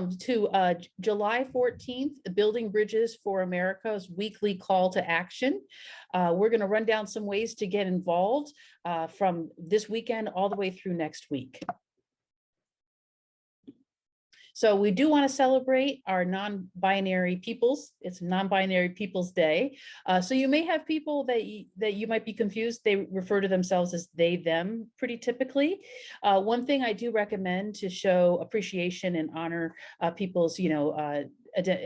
to July 14th, Building Bridges for America's weekly call to action. We're going to run down some ways to get involved from this weekend all the way through next week. So we do want to celebrate our non-binary peoples. It's Non-Binary Peoples Day. So you may have people that you might be confused. They refer to themselves as they, them pretty typically. One thing I do recommend to show appreciation and honor people's,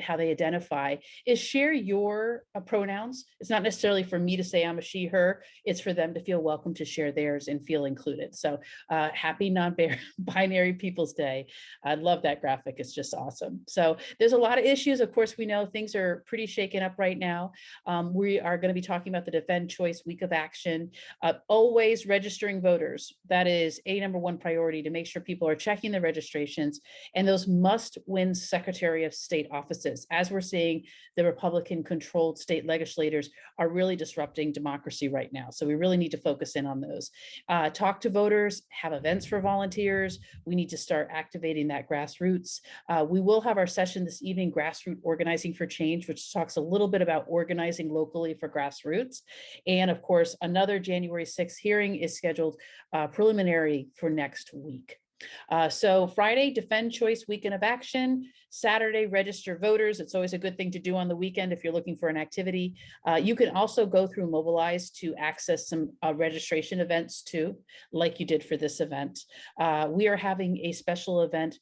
how they identify is share your pronouns. It's not necessarily for me to say I'm a she, her. It's for them to feel welcome to share theirs and feel included. So happy Non-Binary Peoples Day. I love that graphic. It's just awesome. So there's a lot of issues. Of course, we know things are pretty shaken up right now. We are going to be talking about the Defend Choice Week of Action. Always registering voters. That is a #1 priority, to make sure people are checking their registrations, and those must win Secretary of State offices. As we're seeing, the Republican-controlled state legislators are really disrupting democracy right now. So we really need to focus in on those. Talk to voters, have events for volunteers. We need to start activating that grassroots. We will have our session this evening, Grassroots Organizing for Change, which talks a little bit about organizing locally for grassroots. And of course, another January 6th hearing is scheduled preliminary for next week. So Friday, Defend Choice Weekend of Action. Saturday, register voters. It's always a good thing to do on the weekend if you're looking for an activity. You can also go through Mobilize to access some registration events too, like you did for this event. We are having a special event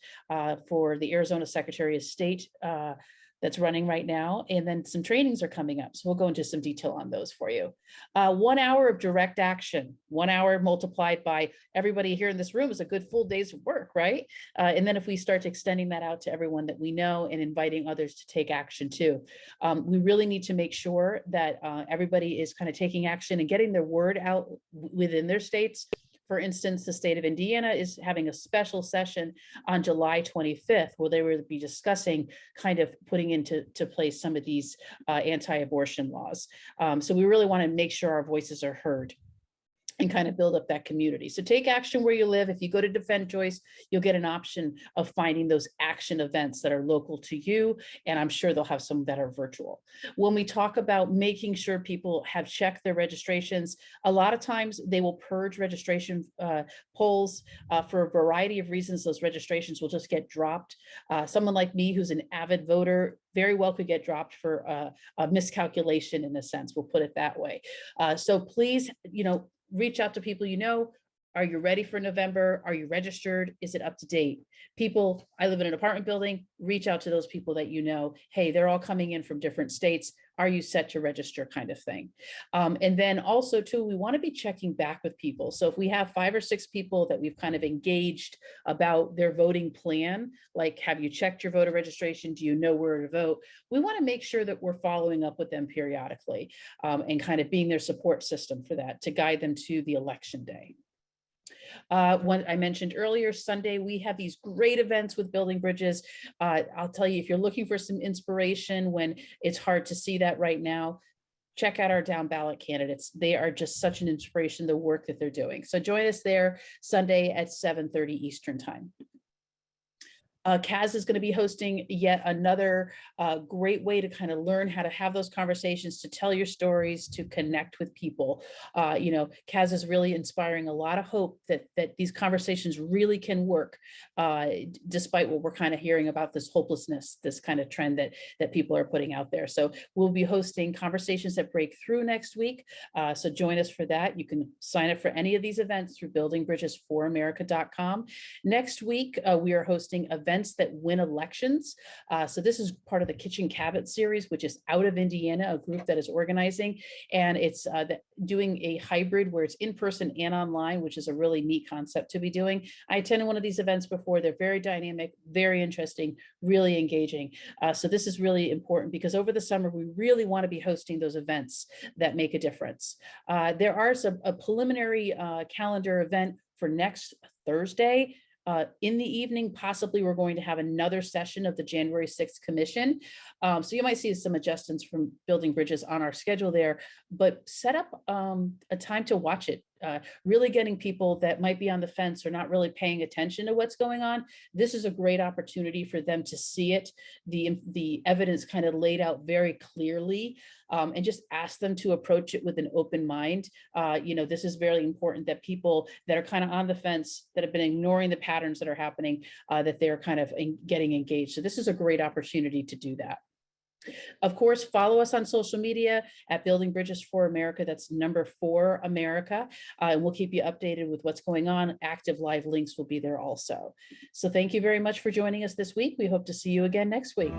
for the Arizona Secretary of State that's running right now, and then some trainings are coming up. So we'll go into some detail on those for you. 1 hour of direct action, 1 hour multiplied by everybody here in this room is a good full day's work, right? And then if we start extending that out to everyone that we know and inviting others to take action too. We really need to make sure that everybody is kind of taking action and getting their word out within their states. For instance, the state of Indiana is having a special session on July 25th, where they will be discussing kind of putting into place some of these anti-abortion laws. So we really want to make sure our voices are heard and kind of build up that community. So take action where you live. If you go to Defend Choice, you'll get an option of finding those action events that are local to you. And I'm sure they'll have some that are virtual. When we talk about making sure people have checked their registrations, a lot of times they will purge registration polls for a variety of reasons. Those registrations will just get dropped. Someone like me, who's an avid voter, very well could get dropped for a miscalculation in a sense. We'll put it that way. So please, reach out to people you know. Are you ready for November? Are you registered? Is it up to date? People, I live in an apartment building, reach out to those people that you know. Hey, they're all coming in from different states. Are you set to register, kind of thing? And then also too, we want to be checking back with people. So if we have 5 or 6 people that we've kind of engaged about their voting plan, like, have you checked your voter registration? Do you know where to vote? We want to make sure that we're following up with them periodically and kind of being their support system for that, to guide them to the election day. One I mentioned earlier, Sunday, we have these great events with Building Bridges. I'll tell you, if you're looking for some inspiration when it's hard to see that right now, check out our down ballot candidates. They are just such an inspiration, the work that they're doing. So join us there Sunday at 7:30 Eastern time. Kaz is going to be hosting yet another great way to kind of learn how to have those conversations, to tell your stories, to connect with people. Kaz is really inspiring a lot of hope that these conversations really can work, despite what we're kind of hearing about this hopelessness, this kind of trend that people are putting out there. So we'll be hosting Conversations That Break Through next week. So join us for that. You can sign up for any of these events through buildingbridgesforamerica.com. Next week, we are hosting events that win elections. So this is part of the Kitchen Cabinet series, which is out of Indiana, a group that is organizing, and it's doing a hybrid where it's in person and online, which is a really neat concept to be doing. I attended one of these events before. They're very dynamic, very interesting, really engaging. So this is really important because over the summer, we really want to be hosting those events that make a difference. There are a preliminary calendar event for next Thursday. In the evening, possibly we're going to have another session of the January 6th Commission. So you might see some adjustments from Building Bridges on our schedule there, but set up a time to watch it really getting people that might be on the fence or not really paying attention to what's going on. This is a great opportunity for them to see it, the evidence kind of laid out very clearly, and just ask them to approach it with an open mind. This is very important that people that are kind of on the fence, that have been ignoring the patterns that are happening, that they're kind of getting engaged. So this is a great opportunity to do that. Of course, follow us on social media at Building Bridges for America. That's number 4 America. And we'll keep you updated with what's going on. Active live links will be there also. So thank you very much for joining us this week. We hope to see you again next week.